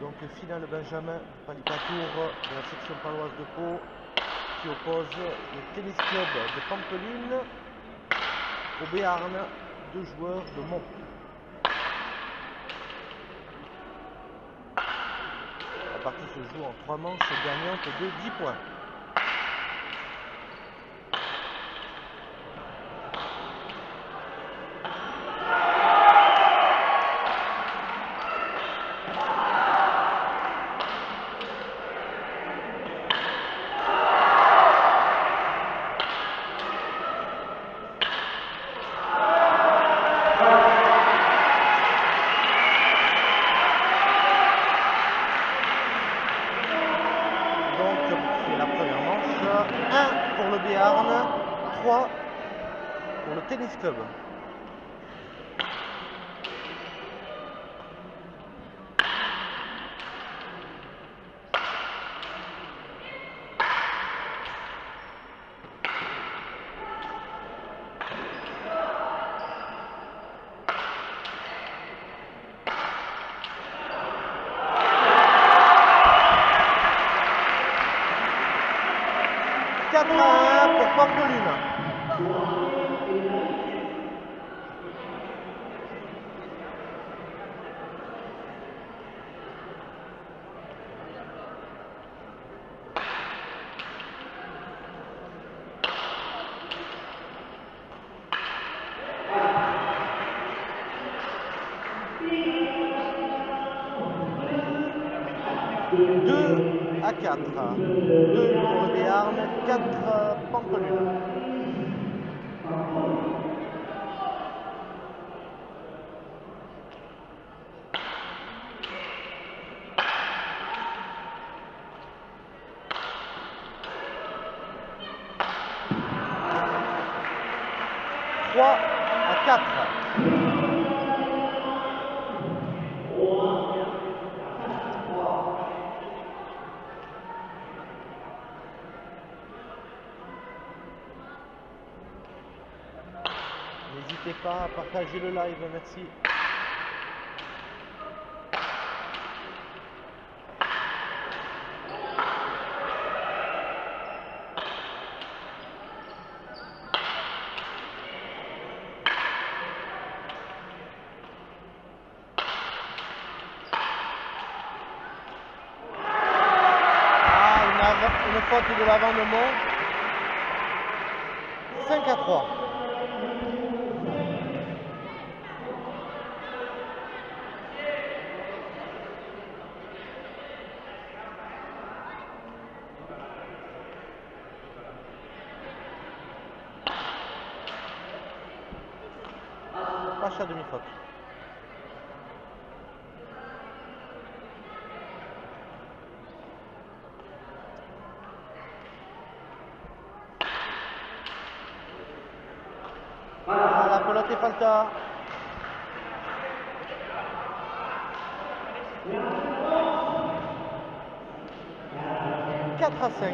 Donc finale Benjamin Palicatour de la section paloise de Pau qui oppose le tennis club de Pampelune au Béarn, 2 joueurs de Mont. La partie se joue en 3 manches gagnantes de 10 points. Pour le Béarn, 3 pour le tennis club. Pour Pampelune. Deux à 4. 2 pour le Béarn, 4 Pampelune. Trois à 4. N'hésitez pas à partager le live, merci. Une faute de l'avant de Mont. 5 à 3. Pacha demi-faute. La pelote est falta. « 4 à 5.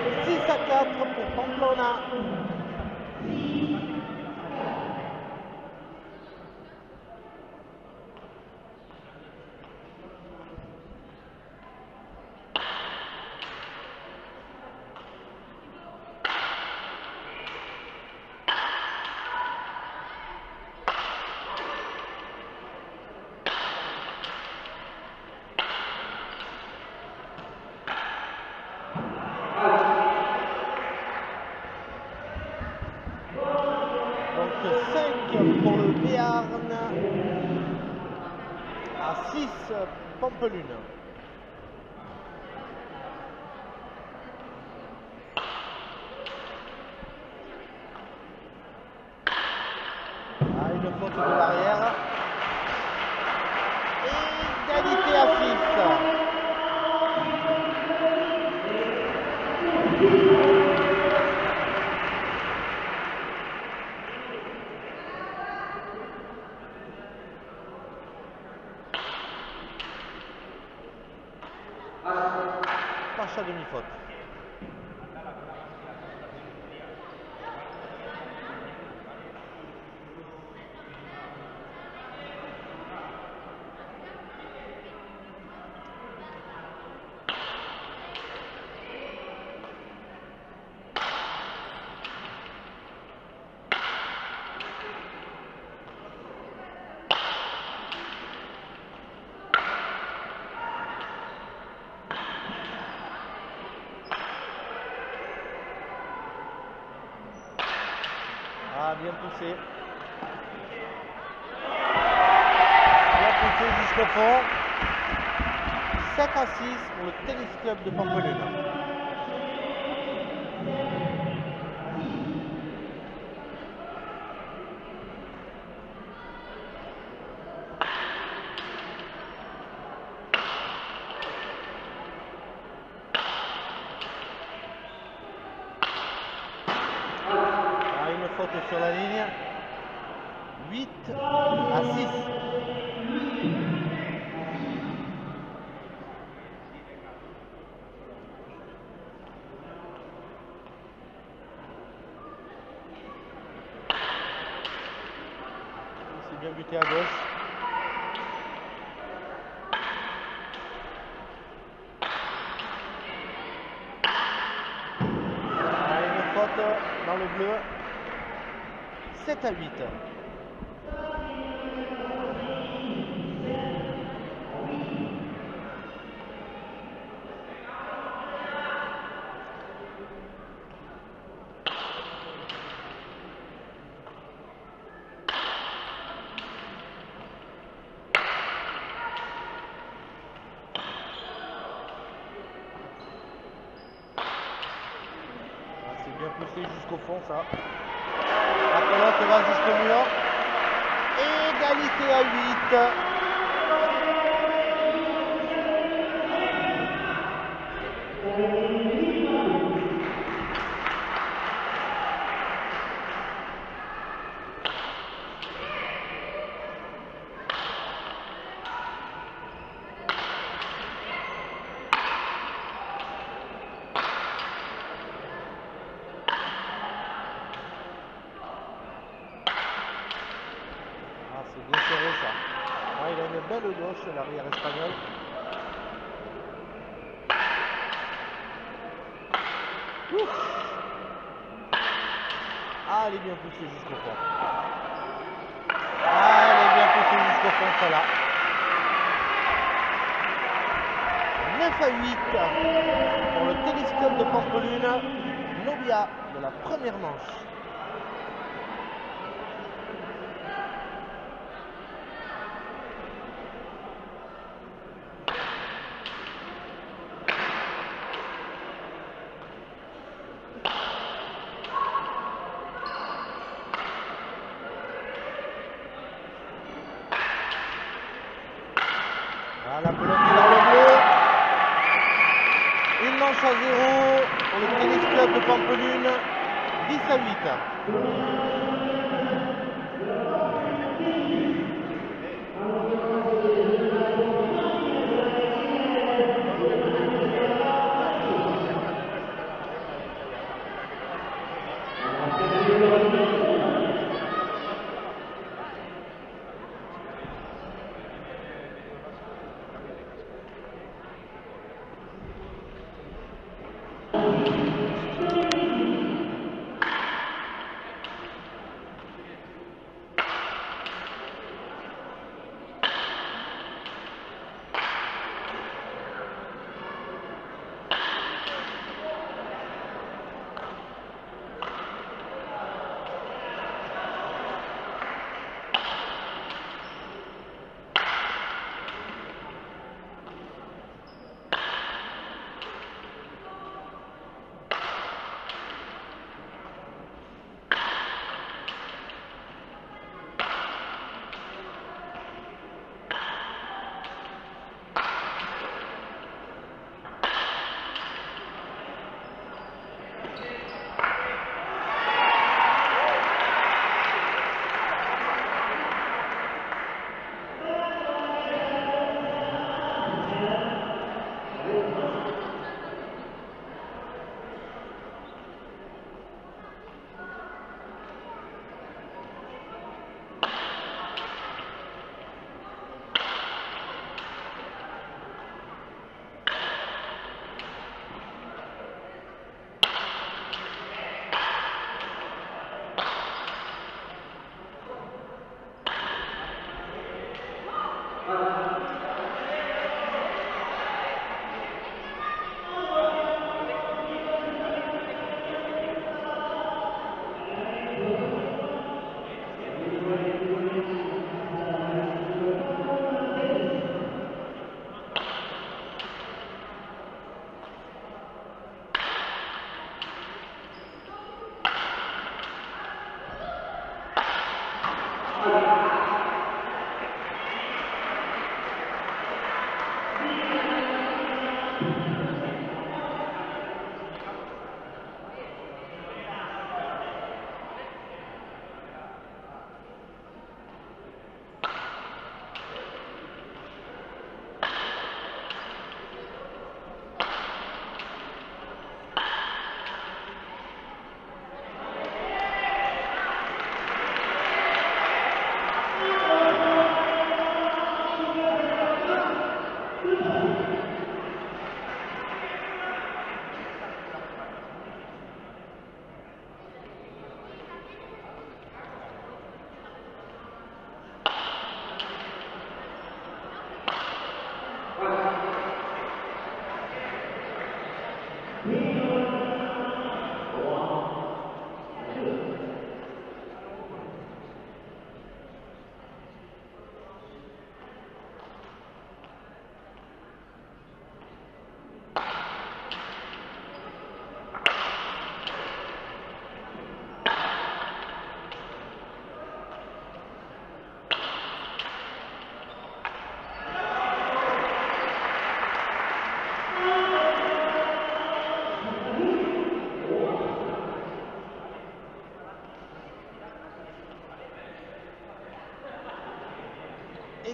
6-4 pour Pamplona. Pour le Béarn à 6 Pampelune. Une faute de l'arrière. Égalité à 6. Pacha demi-faute. Ah, bien poussé. Bien poussé jusqu'au fond. 7-6 pour le Tennis Club de Pampelune. Faute sur la ligne. 8-6. C'est bien buté à gauche. Une faute dans le bleu. 7-8. C'est bien poussé jusqu'au fond ça. La pelote va jusqu'au mur. Égalité à 8. C'est bien serré ça. Ah, il a une belle gauche, l'arrière espagnol. Ouf. Ah, elle est bien poussée jusqu'au fond. Ah, elle est bien poussée jusqu'au fond, celle-là. 9-8 pour le Tennis Club de Pampelune. Nobia de la première manche. La pelote dans le bleu. Une manche à 0 pour le Tennis Club de Pampelune. 10-8.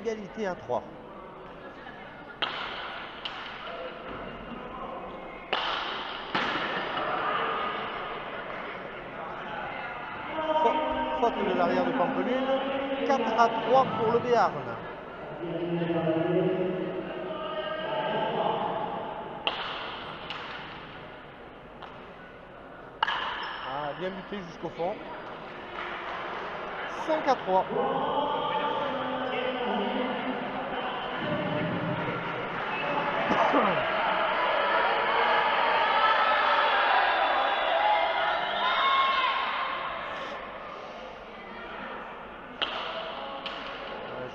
égalité à 3. Faute de l'arrière de Pampelune. 4 à 3 pour le Béarn. Ah, bien buté jusqu'au fond. 5 à 3.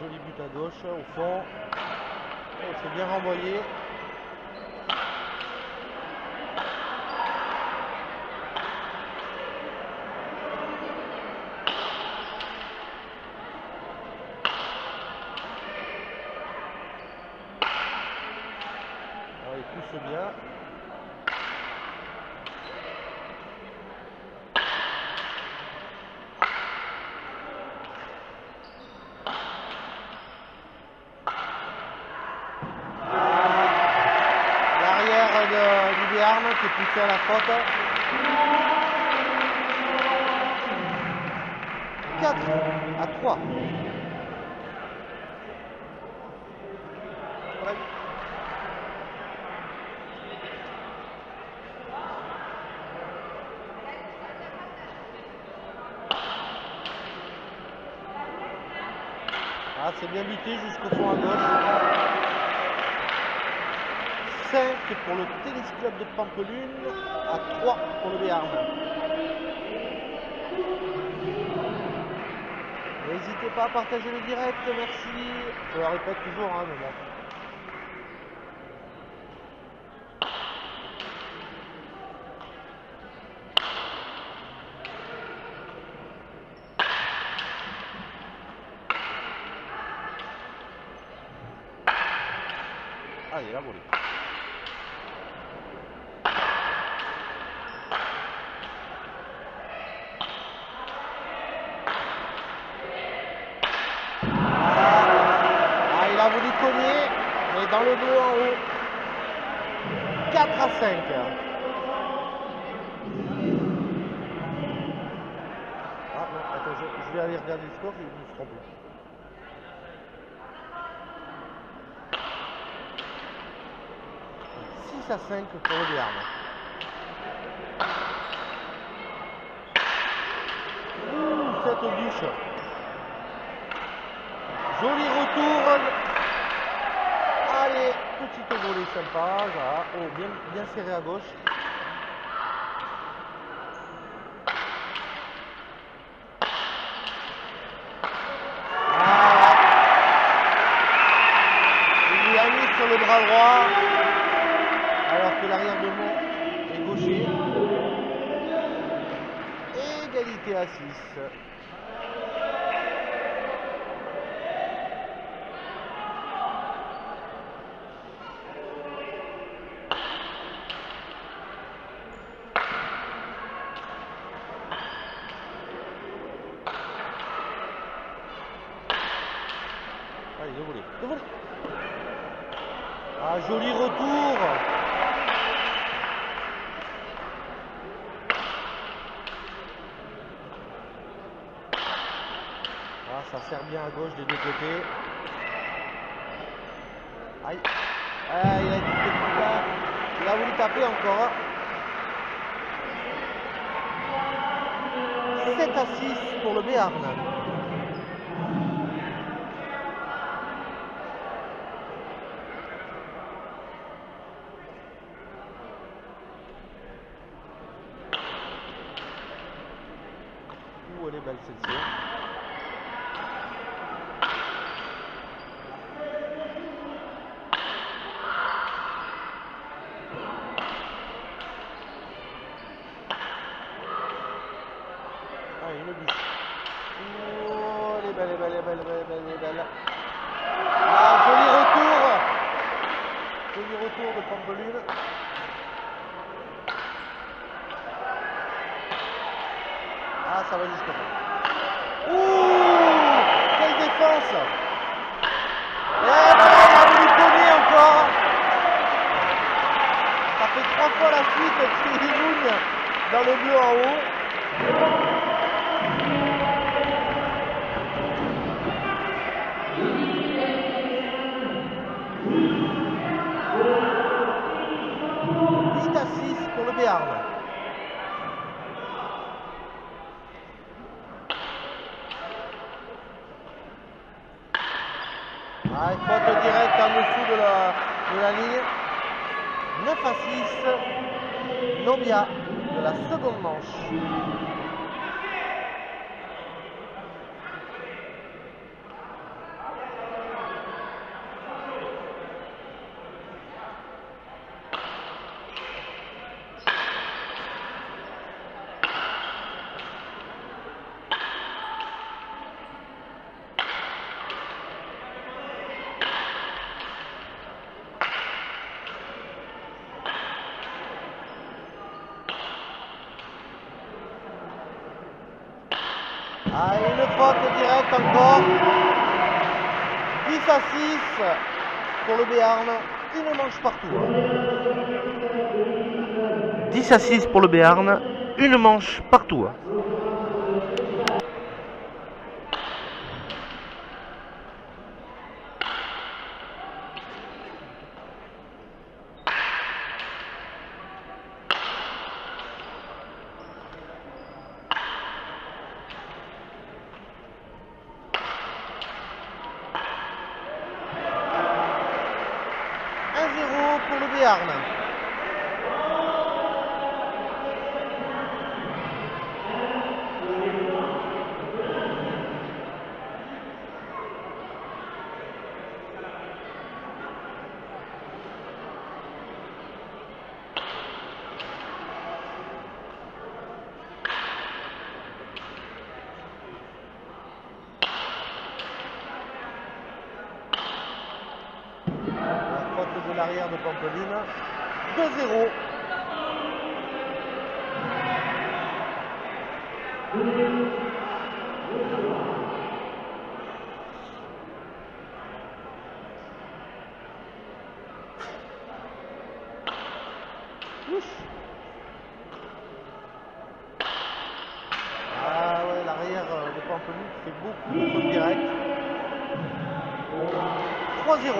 Joli but à gauche, au fond. Oh, c'est bien renvoyé. Il pousse bien. Du Béarn qui est poussé à la faute. 4 à 3. Ouais. Ah, c'est bien buté jusqu'au fond à gauche. 5 pour le Tennis Club de Pampelune, à 3 pour le Béarn. N'hésitez pas à partager le direct, merci. Je le répète toujours, hein, mais bon. Allez, la volée. Il a voulu cogner, mais dans le dos en haut. 4 à 5. Ah non, attends, je vais aller regarder le score, je me suis trompé. À 5 pour le Béarn. Cette bouche. Joli retour. Allez, petite volée sympa. Voilà. Oh, bien serré à gauche. Ah. Il lui a mis sur le bras droit. Alors que l'arrière de Mont est gaucher. Égalité à 6. Allez, deux volées. Ah, joli retour. Ça sert bien à gauche des deux côtés. Aïe. Il a voulu taper encore. 7 à 6 pour le Béarn. Ouh, elle est belle celle-ci. Une bûche. Oh, elle est belle, elle est belle. Ah, joli retour. Joli retour de Pampelune. Ah, ça va jusqu'au fond. Ouh, quelle défense. 3 fois la suite, Thierry Loun dans le bleu en haut. À 6 pour le Béarn. Faute directe en dessous de la ligne. 9 à 6. Nobia de la seconde manche. Une faute directe encore. 10 à 6 pour le Béarn. Une manche partout. 10 à 6 pour le Béarn. Une manche partout. Pour le Béarn. De l'arrière de Pampelune. 2-0. Ah ouais, l'arrière de Pampelune fait beaucoup de fautes directes. 3-0.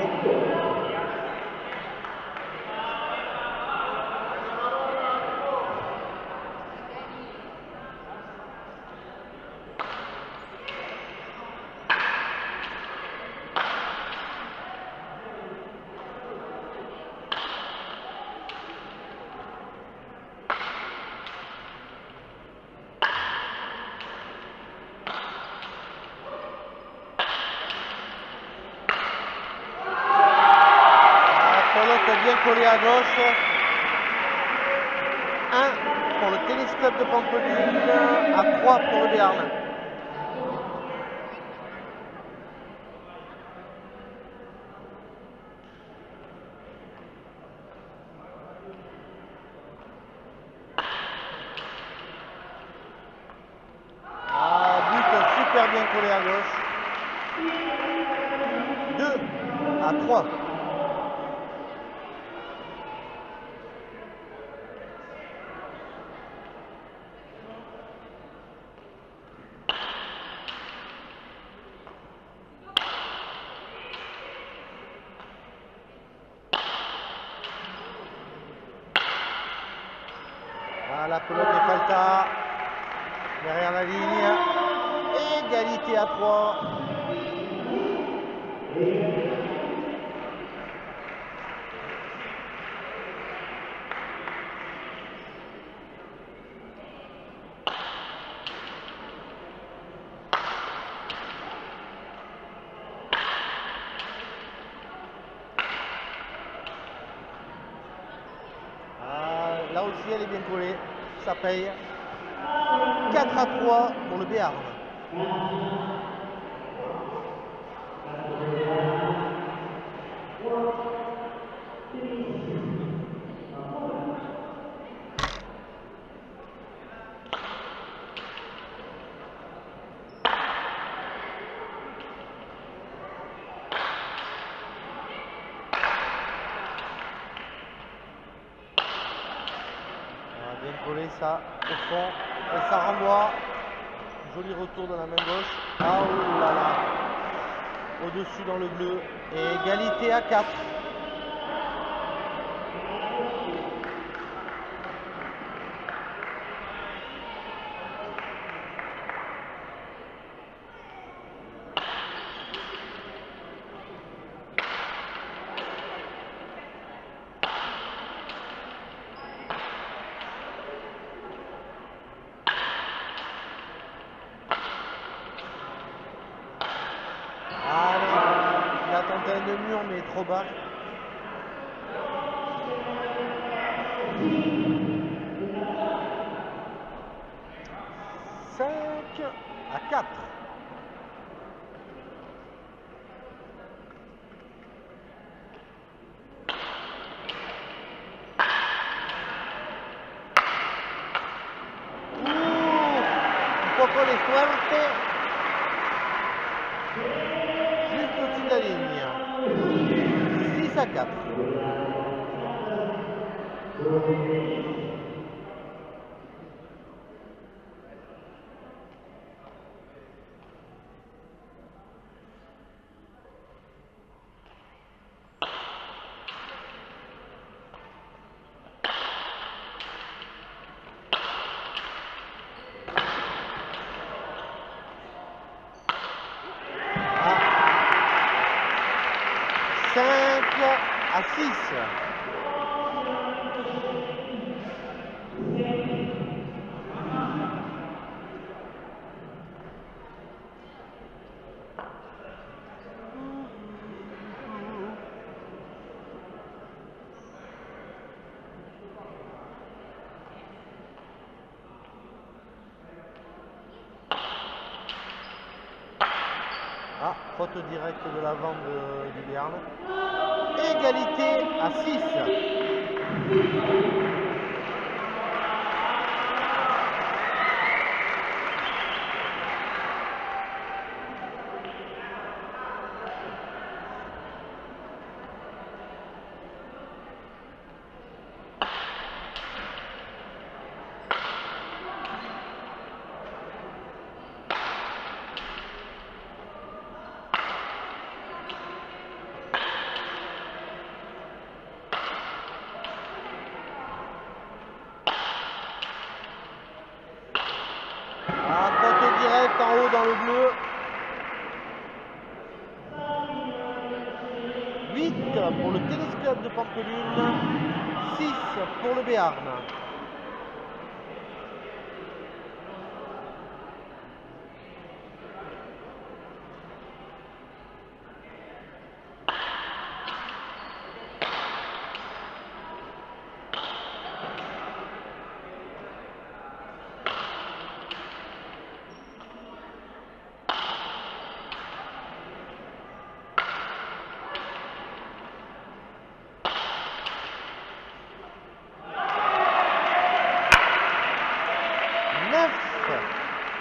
Bien collé à gauche. 1 pour le Tennis Club de Pampelune, à 3 pour le Béarn. But super bien collé à gauche. 2 à 3. La pelote est Falta derrière la ligne. Égalité à 3. Là aussi elle est bien collée. Ça paye. 4 à 3 pour le Béarn. voler ça au fond. Et ça renvoie. Joli retour de la main gauche. Ah oh là là. Au-dessus dans le bleu. Et égalité à 4. Ah non, il a tenté un demi-mur mais trop bas. À 4. Un poco de suerte. Juste au-dessus de la ligne. 6 à 4. Ah. 5 à 6. Ah, faute directe de l'avant du Béarn. Égalité à 6. Ah, faute directe en haut dans le bleu. 8 pour le Tennis Club de Pampelune, 6 pour le Béarn.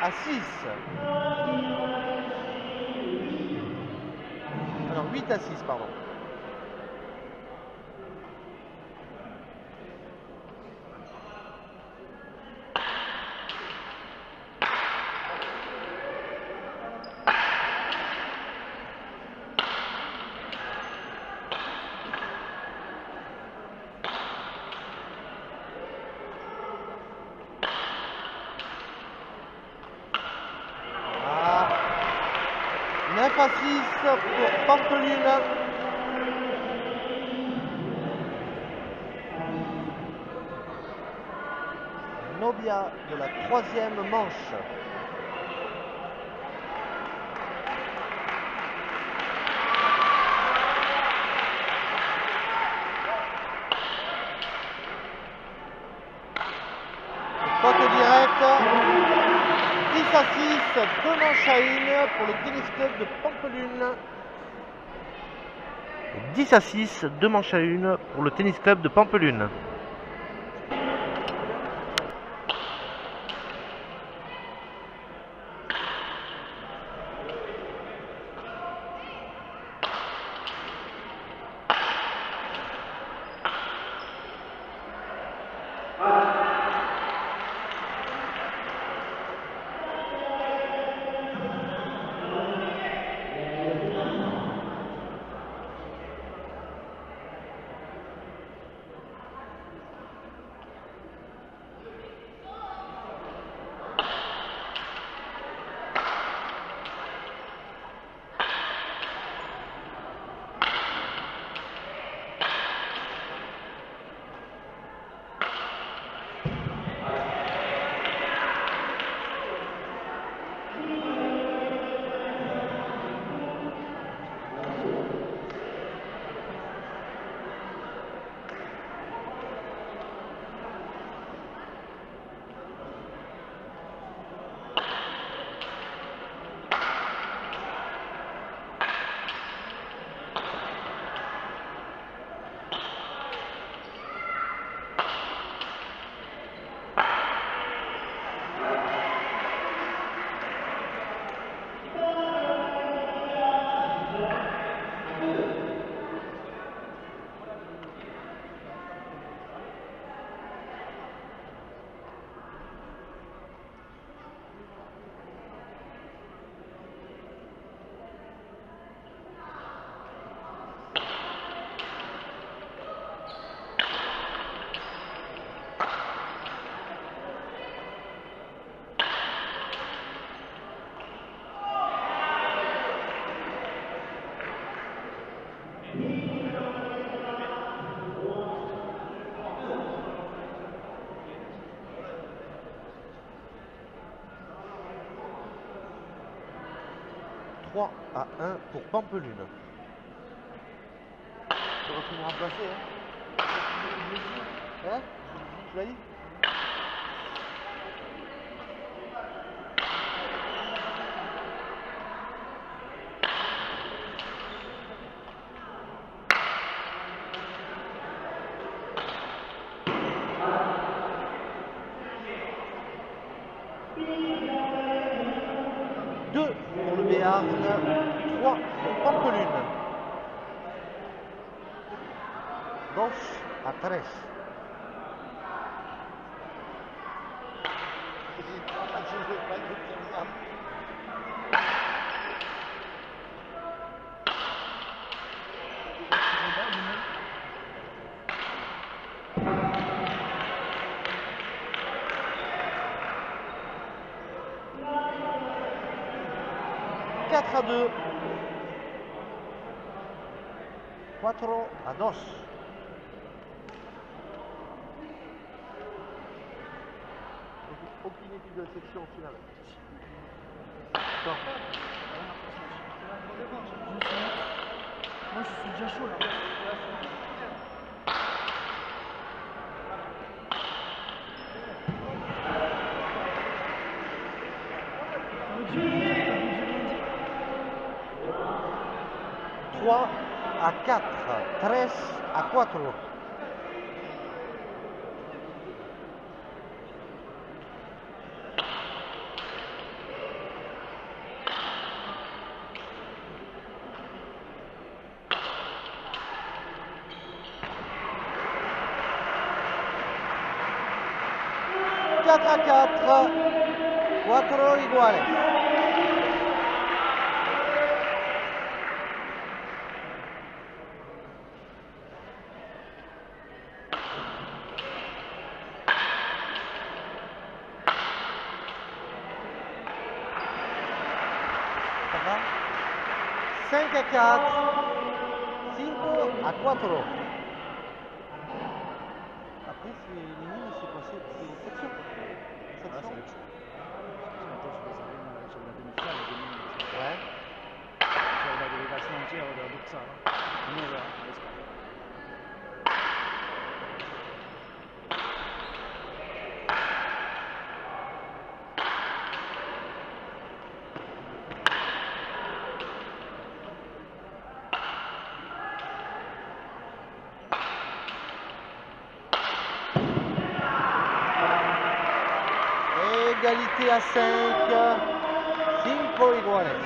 À 6. Alors 8 à 6, pardon. Ah, 9 à 6 pour Pampelune. Nobia de la 3e manche. Faute directe. 10 à 6, 2 manches à 1 pour le Tennis Club de Pampelune. 10 à 6, 2 manches à 1 pour le Tennis Club de Pampelune. 3 à 1 pour Pampelune. Tu aurais pu me remplacer, hein? Hein? Tu l'as dit? Pour le Béarn, 3 pour Pampelune. 2 à 3. À 2, 4 à 2. Aucune équipe de section au final. Non. Moi je suis déjà chaud là. Trois à 4, 3 à 4. Quatre à 4, 4 iguales. Ça va? 5 à 4, 5 à 4. Après, c'est les lignes, c'est quoi? C'est section. Section. Ouais. C'è la delegazione entière della Luzzana. Non era le scale. Égalité à 5, 5 iguales.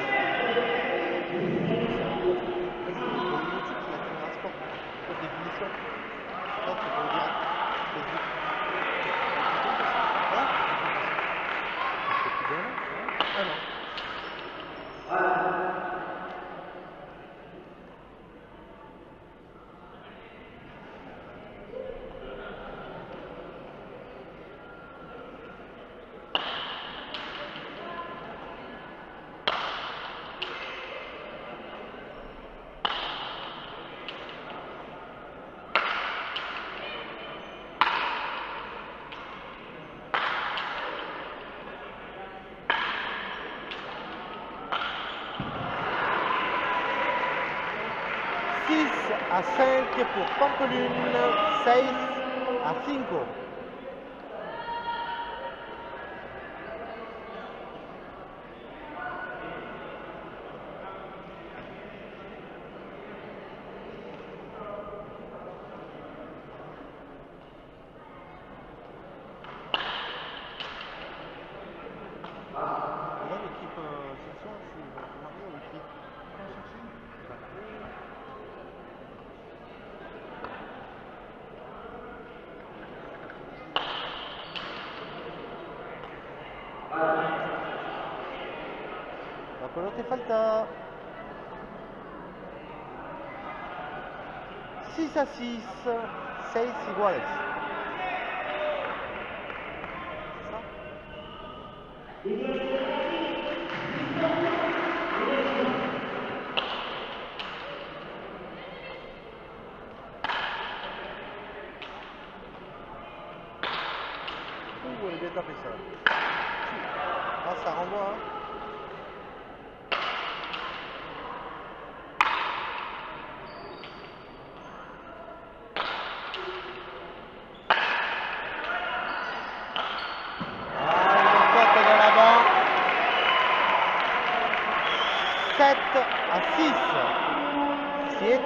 À 5 pour Pampelune, 6 à 5. L'équipe section, c'est marié ou écrit? Quello che falta 6 a 6, 6 iguales. Elle est bien tapée ça. Ah, ça renvoie. Hein. a 6. 7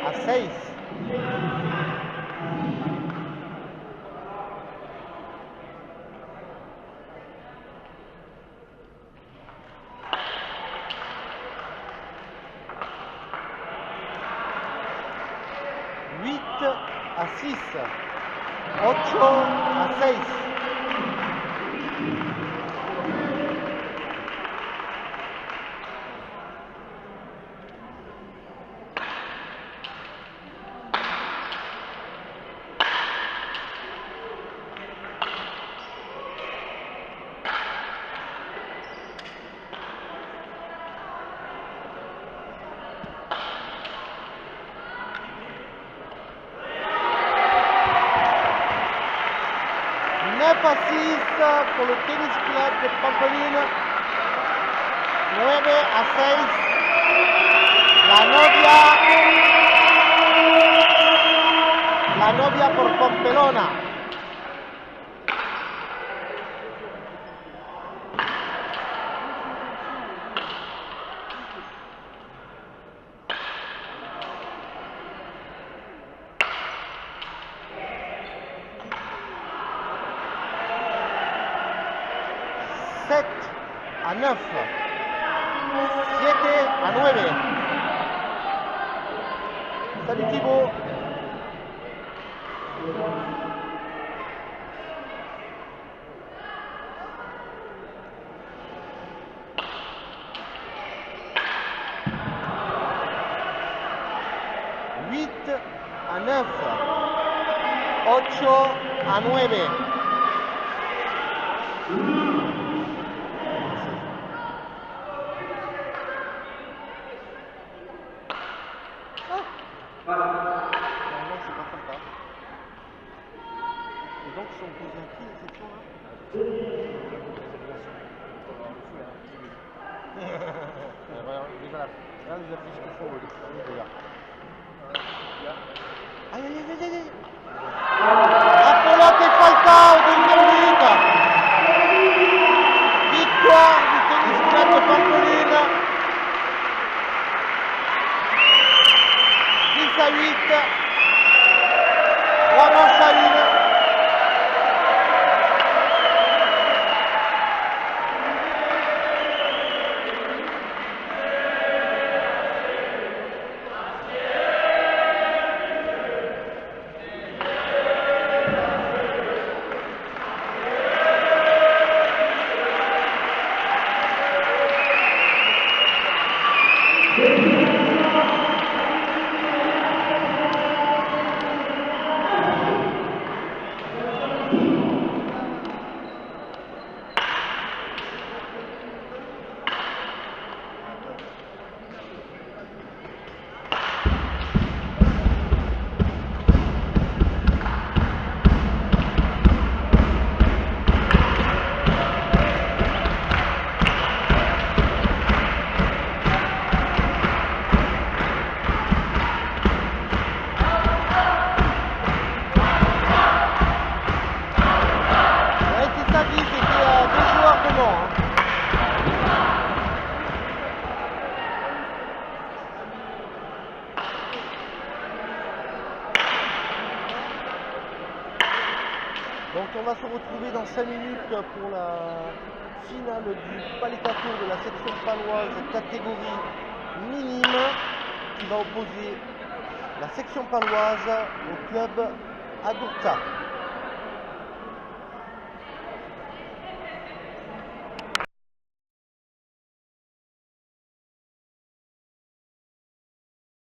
a 6. A 6, 8 a 6. A 6 pour le Tennis Club de Pampelune. 9 a 6. La novia por Pampelona. A 9, 7 a 9. Salut Thibaut. Huit a 9, 8 a 9. Donc si on pose un prix à cette section-là. Regarde les affiches qu'il faut. Regarde. Aïe aïe aïe aïe aïe. Appelate Falcao, deuxième but. Victoire du Tennis Club de Pampelune. 10 à 8. 3 manches à 1. Donc on va se retrouver dans 5 minutes pour la finale du Palika-Tour de la section paloise catégorie minime qui va opposer la section paloise au club Adurza.